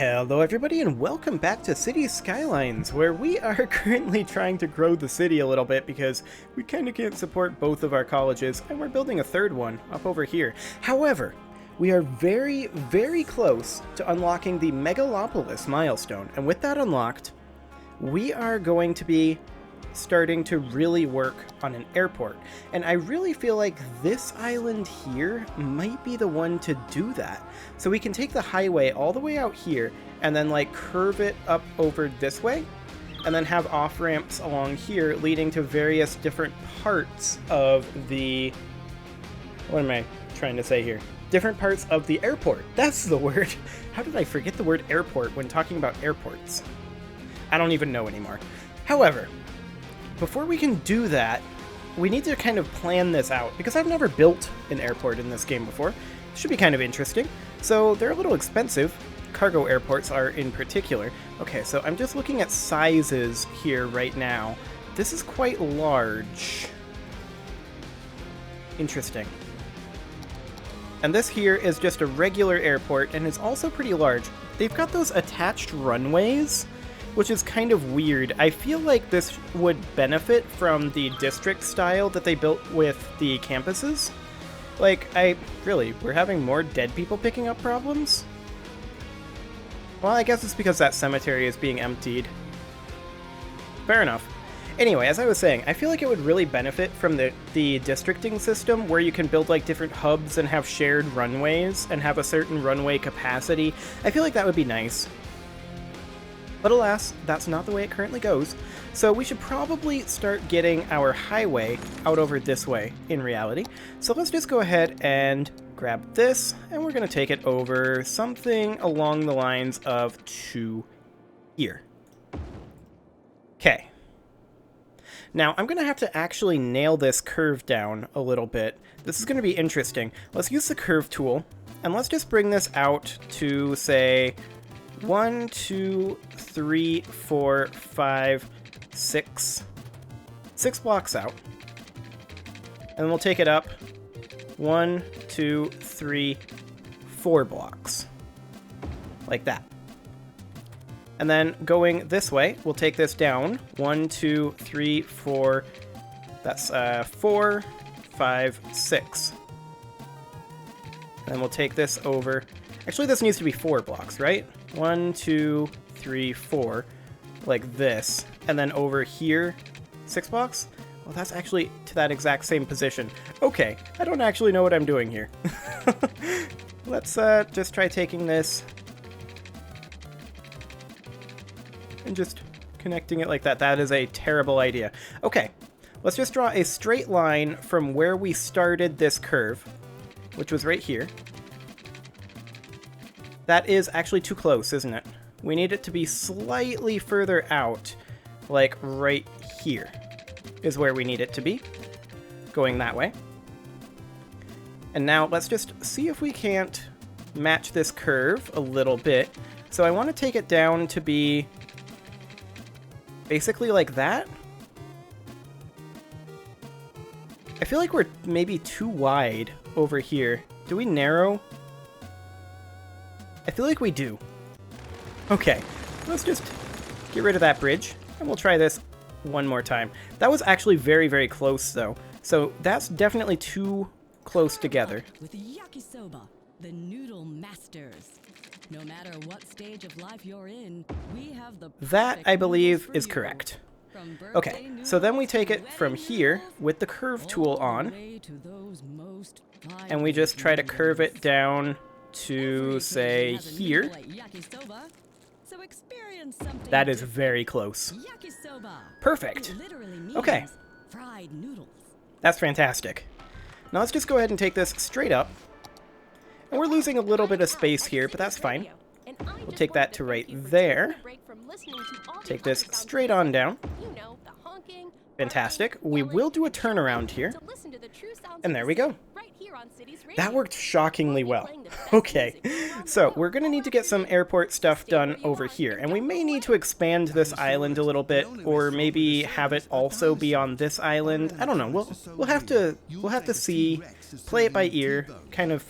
Hello everybody and welcome back to City Skylines, where we are currently trying to grow the city a little bit because we kind of can't support both of our colleges, and we're building a third one up over here. However, we are very, very close to unlocking the Megalopolis milestone, and with that unlocked, we are going to be starting to really work on an airport. And I really feel like this island here might be the one to do that. So we can take the highway all the way out here and then like curve it up over this way and then have off-ramps along here leading to various different parts of the... what am I trying to say here? Different parts of the airport. That's the word. How did I forget the word airport when talking about airports? I don't even know anymore. However, before we can do that, we need to kind of plan this out, because I've never built an airport in this game before. It should be kind of interesting. So they're a little expensive. Cargo airports are in particular. Okay, so I'm just looking at sizes here right now. This is quite large. Interesting. And this here is just a regular airport, and it's also pretty large. They've got those attached runways, which is kind of weird. I feel like this would benefit from the district style that they built with the campuses. Like, we're having more dead people picking up problems? Well, I guess it's because that cemetery is being emptied. Fair enough. Anyway, as I was saying, I feel like it would really benefit from the districting system, where you can build like different hubs and have shared runways and have a certain runway capacity. I feel like that would be nice. But alas, that's not the way it currently goes, so we should probably start getting our highway out over this way, in reality. So let's just go ahead and grab this, and we're going to take it over something along the lines of to here. Okay. Now, I'm going to have to actually nail this curve down a little bit. This is going to be interesting. Let's use the curve tool, and let's just bring this out to, say, 1, 2, 3, 4, 5, 6. 6 blocks out. And then we'll take it up 1, 2, 3, 4 blocks. Like that. And then going this way, we'll take this down 1, 2, 3, 4. That's 4, 5, 6. And then we'll take this over. Actually, this needs to be 4 blocks, right? 1, 2, 3, 4, like this. And then over here, 6 blocks? Well, that's actually to that exact same position. Okay, I don't actually know what I'm doing here. Let's just try taking this and just connecting it like that. That is a terrible idea. Okay, let's just draw a straight line from where we started this curve, which was right here. That is actually too close, isn't it? We need it to be slightly further out, like right here is where we need it to be, going that way. And now let's just see if we can't match this curve a little bit. So I want to take it down to be basically like that. I feel like we're maybe too wide over here. Do we narrow? I feel like we do. Okay, let's just get rid of that bridge, and we'll try this one more time. That was actually very, very close, though. So that's definitely too close together. With yakisoba, the noodle masters. No matter what stage of life you're in, we have the that, I believe, is correct. Okay, so then we take it from here with the curve tool on, and we just try to curve it down to, say, here. That is very close. Perfect. Okay. That's fantastic. Now let's just go ahead and take this straight up. And we're losing a little bit of space here, but that's fine. We'll take that to right there. Take this straight on down. Fantastic. We will do a turnaround here. And there we go. That worked shockingly well. Okay, so we're going to need to get some airport stuff done over here, and we may need to expand this island a little bit, or maybe have it also be on this island. I don't know. We'll have to see, play it by ear, kind of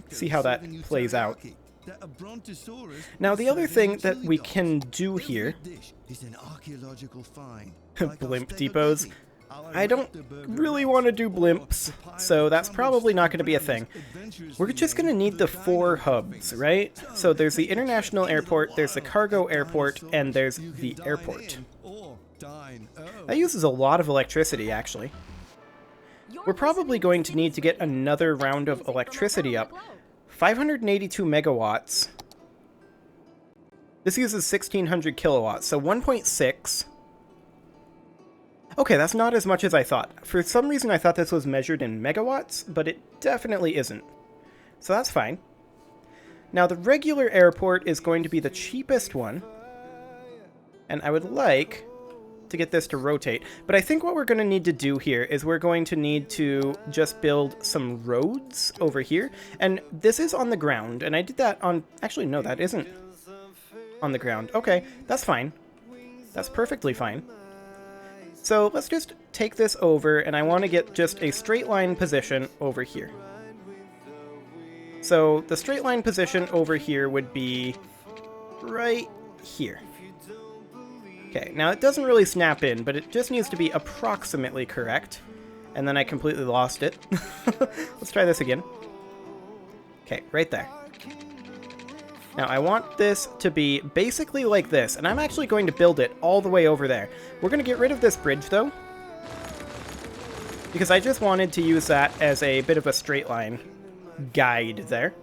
see how that plays out. that a brontosaurus Now, the other was thing serving that chili we dogs. can do here, Every dish is an archaeological find. Like our blimp steak depots, spaghetti, our I don't Rotterburger really Rex, want to do or blimps, the pile so of that's crumbled probably not steak going to be a brownies thing. adventurously We're just going to named need the for 4 dino hubs, figures. right? So there's the take a trip international into the airport, there's the wild cargo with airport, and dinosaurs. there's You can the dine airport. in or dine out. That uses a lot of electricity, actually. We're probably going to need to get another round of electricity up. 582 megawatts. This uses 1600 kilowatts, so 1.6. Okay, that's not as much as I thought. For some reason I thought this was measured in megawatts, but it definitely isn't. So that's fine. Now the regular airport is going to be the cheapest one. And I would like to get this to rotate. But I think what we're going to need to do here is we're going to need to just build some roads over here. And this is on the ground, and I did that on... Actually, no, that isn't on the ground. Okay, that's fine. That's perfectly fine. So let's just take this over, and I want to get just a straight line position over here. So the straight line position over here would be right here. Okay, now it doesn't really snap in, but it just needs to be approximately correct. And then I completely lost it. Let's try this again. Okay, right there. Now I want this to be basically like this, and I'm actually going to build it all the way over there. We're going to get rid of this bridge, though, because I just wanted to use that as a bit of a straight line guide there.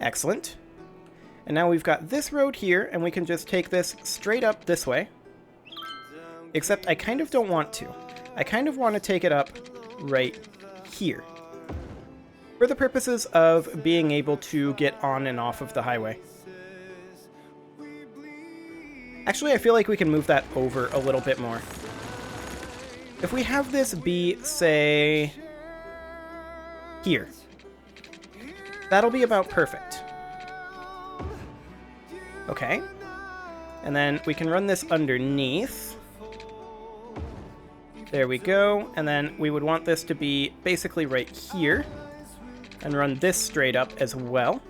Excellent. And now we've got this road here, and we can just take this straight up this way. Except I kind of don't want to. I kind of want to take it up right here, for the purposes of being able to get on and off of the highway. Actually, I feel like we can move that over a little bit more. If we have this be, say, here, that'll be about perfect. Okay. And then we can run this underneath. There we go. And then we would want this to be basically right here. And run this straight up as well.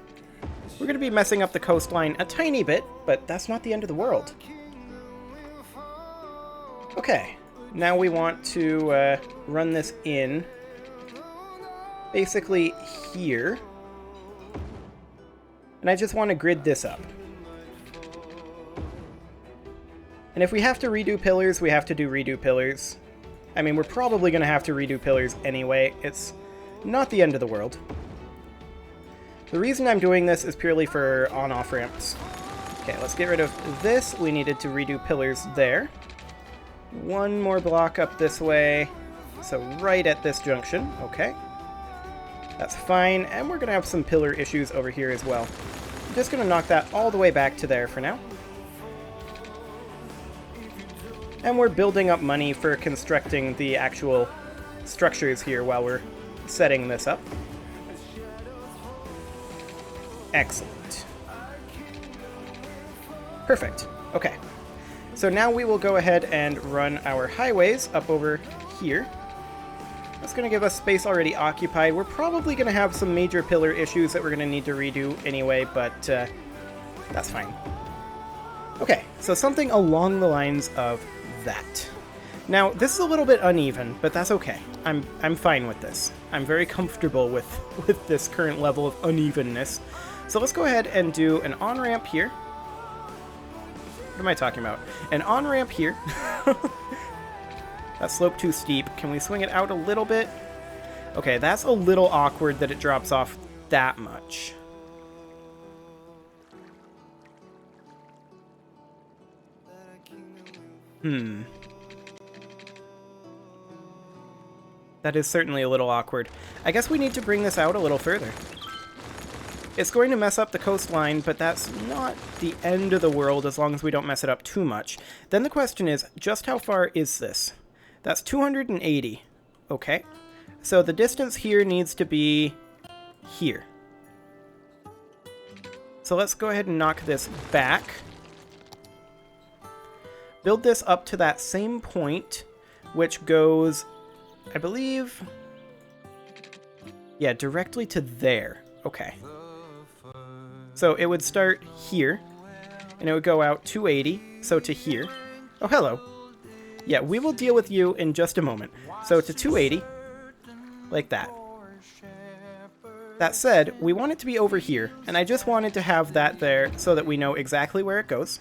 We're going to be messing up the coastline a tiny bit, but that's not the end of the world. Okay, now we want to run this in basically here. And I just want to grid this up. And if we have to redo pillars, we have to do redo pillars. I mean, we're probably going to have to redo pillars anyway. It's not the end of the world. The reason I'm doing this is purely for on-off ramps. Okay, let's get rid of this. We needed to redo pillars there. One more block up this way. So right at this junction. Okay. That's fine. And we're going to have some pillar issues over here as well. I'm just going to knock that all the way back to there for now. And we're building up money for constructing the actual structures here while we're setting this up. Excellent. Perfect. Okay. So now we will go ahead and run our highways up over here. That's going to give us space already occupied. We're probably going to have some major pillar issues that we're going to need to redo anyway, but that's fine. Okay, so something along the lines of that. Now, this is a little bit uneven, but that's okay. I'm fine with this. I'm very comfortable with this current level of unevenness. So let's go ahead and do an on-ramp here. What am I talking about? An on-ramp here. That slope too steep. Can we swing it out a little bit? Okay, that's a little awkward that it drops off that much. That is certainly a little awkward. I guess we need to bring this out a little further. It's going to mess up the coastline, but that's not the end of the world as long as we don't mess it up too much. Then the question is, just how far is this? That's 280. Okay. So the distance here needs to be here. So let's go ahead and knock this back. Build this up to that same point, which goes, I believe, yeah, directly to there. Okay. So it would start here, and it would go out 280, so to here. Oh, hello. Yeah, we will deal with you in just a moment. So to 280, like that. That said, we want it to be over here, and I just wanted to have that there so that we know exactly where it goes.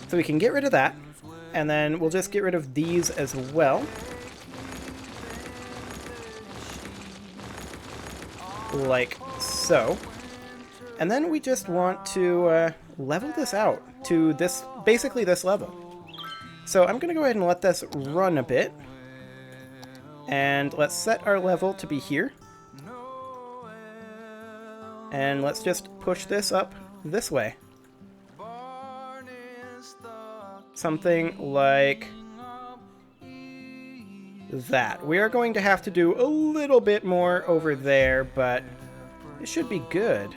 So we can get rid of that, and then we'll just get rid of these as well. Like so. And then we just want to level this out to this, basically this level. So I'm going to go ahead and let this run a bit. And let's set our level to be here. And let's just push this up this way. Something like that. We are going to have to do a little bit more over there, but it should be good.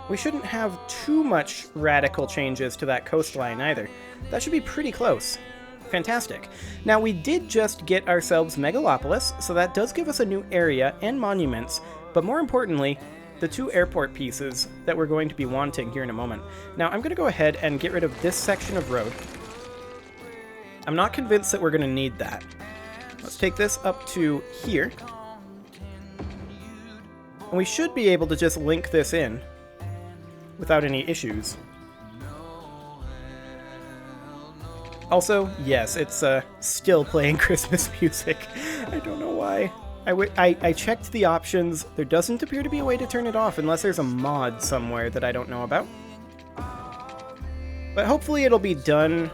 We shouldn't have too much radical changes to that coastline either. That should be pretty close. Fantastic. Now, we did just get ourselves Megalopolis, so that does give us a new area and monuments, but more importantly, the 2 airport pieces that we're going to be wanting here in a moment. Now, I'm going to go ahead and get rid of this section of road. I'm not convinced that we're going to need that. Let's take this up to here. And we should be able to just link this in without any issues. Also, yes, it's still playing Christmas music. I don't know why. I checked the options. There doesn't appear to be a way to turn it off unless there's a mod somewhere that I don't know about. But hopefully it'll be done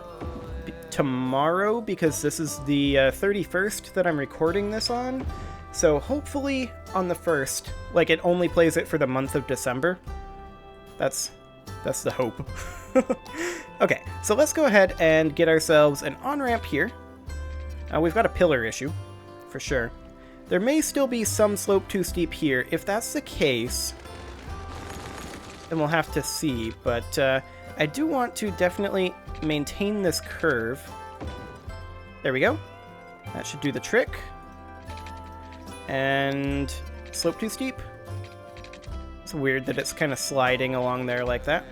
tomorrow, because this is the 31st that I'm recording this on. So hopefully on the 1st, like, it only plays it for the month of December. That's the hope. Okay, so let's go ahead and get ourselves an on-ramp here. We've got a pillar issue, for sure. There may still be some slope too steep here. If that's the case, then we'll have to see. But I do want to definitely maintain this curve. There we go. That should do the trick. And slope too steep. It's weird that it's kind of sliding along there like that.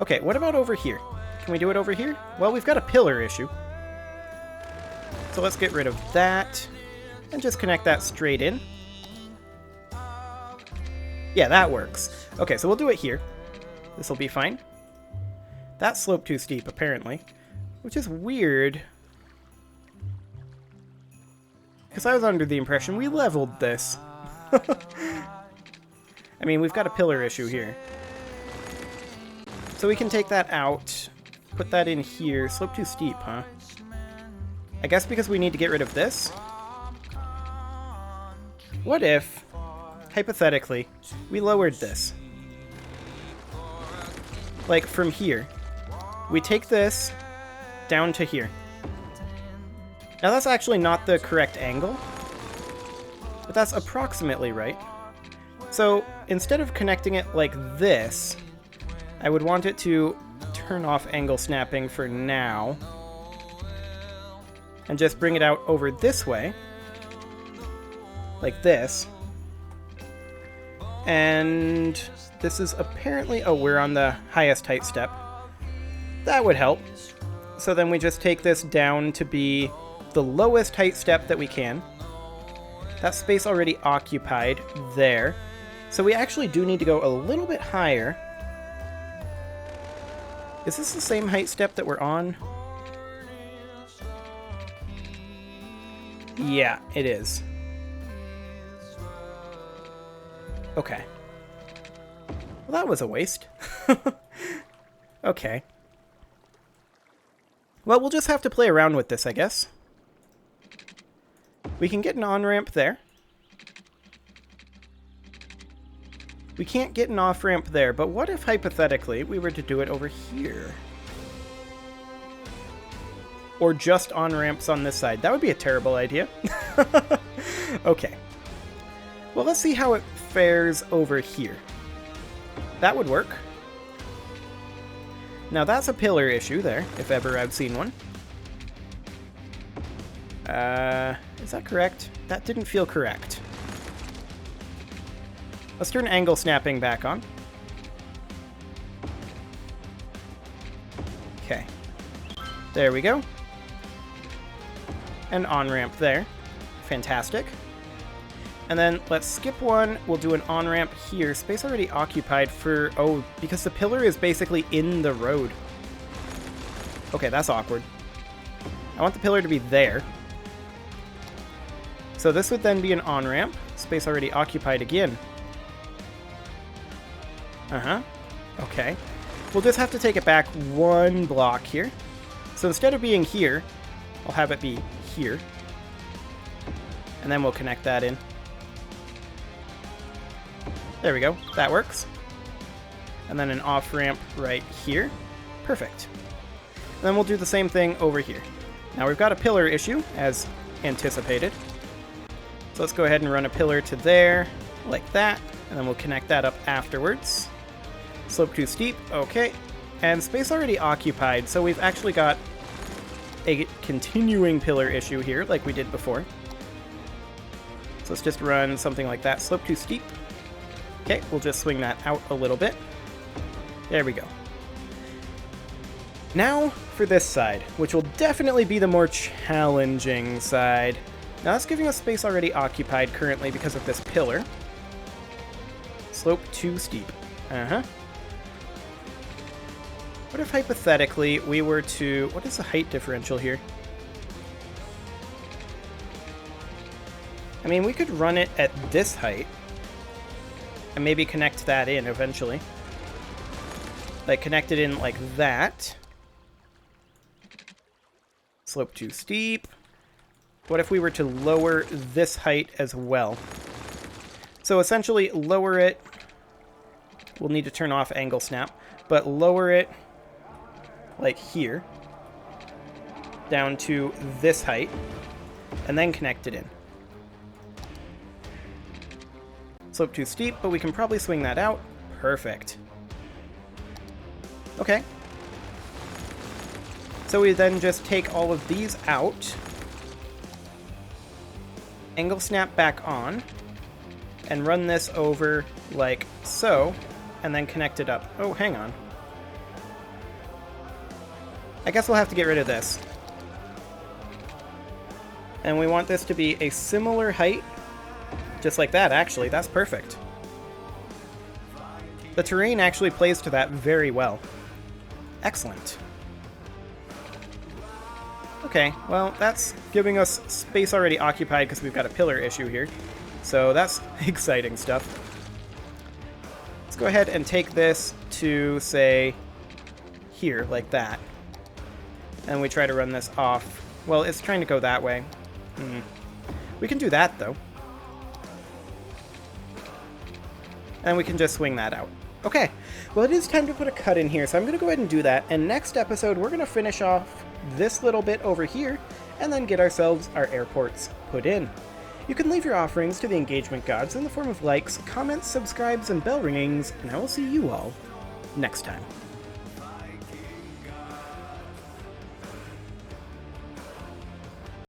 Okay, what about over here? Can we do it over here? Well, we've got a pillar issue. So let's get rid of that and just connect that straight in. Yeah, that works. Okay, so we'll do it here. This will be fine. That slope too steep, apparently, which is weird. Because I was under the impression we leveled this. I mean, we've got a pillar issue here. So we can take that out, put that in here. Slope too steep, huh? I guess because we need to get rid of this? What if, hypothetically, we lowered this? Like, from here. We take this down to here. Now, that's actually not the correct angle, but that's approximately right. So, instead of connecting it like this, I would want it to turn off angle snapping for now, and just bring it out over this way, like this. And this is apparently, oh, we're on the highest height step. That would help. So then we just take this down to be the lowest height step that we can. That space already occupied there. So we actually do need to go a little bit higher. Is this the same height step that we're on? Yeah, it is. Okay. Well, that was a waste. Okay. Well, we'll just have to play around with this, I guess. We can get an on-ramp there. We can't get an off-ramp there, but what if, hypothetically, we were to do it over here? Or just on-ramps on this side. That would be a terrible idea. Okay. Well, let's see how it fares over here. That would work. Now, that's a pillar issue there, if ever I've seen one. Is that correct? that didn't feel correct. Let's turn angle snapping back on. Okay. There we go. And on-ramp there. Fantastic. And then let's skip one. We'll do an on-ramp here. Space already occupied for... Oh, because the pillar is basically in the road. Okay, that's awkward. I want the pillar to be there. So this would then be an on-ramp. Space already occupied again. Uh-huh. Okay. We'll just have to take it back one block here. So instead of being here, I'll have it be here. And then we'll connect that in. There we go. That works. And then an off-ramp right here. Perfect. And then we'll do the same thing over here. Now we've got a pillar issue, as anticipated. So let's go ahead and run a pillar to there, like that. And then we'll connect that up afterwards. Slope too steep. Okay. And space already occupied, so we've actually got a continuing pillar issue here, like we did before. So let's just run something like that. Slope too steep. Okay, we'll just swing that out a little bit. There we go. Now for this side, which will definitely be the more challenging side. Now that's giving us space already occupied currently because of this pillar. Slope too steep. Uh-huh. What if hypothetically we were to... What is the height differential here? I mean, we could run it at this height. And maybe connect that in eventually. Like, connect it in like that. Slope too steep. What if we were to lower this height as well? So essentially, lower it. We'll need to turn off angle snap. But lower it like here. Down to this height. And then connect it in. Slope too steep, but we can probably swing that out. Perfect. Okay. So we then just take all of these out. Angle snap back on. And run this over like so. And then connect it up. Oh, hang on. I guess we'll have to get rid of this. And we want this to be a similar height. Just like that, actually. That's perfect. The terrain actually plays to that very well. Excellent. Okay, well, that's giving us space already occupied because we've got a pillar issue here. So that's exciting stuff. Let's go ahead and take this to, say, here, like that. And we try to run this off. Well, it's trying to go that way. We can do that, though. And we can just swing that out. Okay, well, it is time to put a cut in here, so I'm going to go ahead and do that. And next episode, we're going to finish off this little bit over here, and then get ourselves our airports put in. You can leave your offerings to the engagement gods in the form of likes, comments, subscribes, and bell ringings, and I will see you all next time.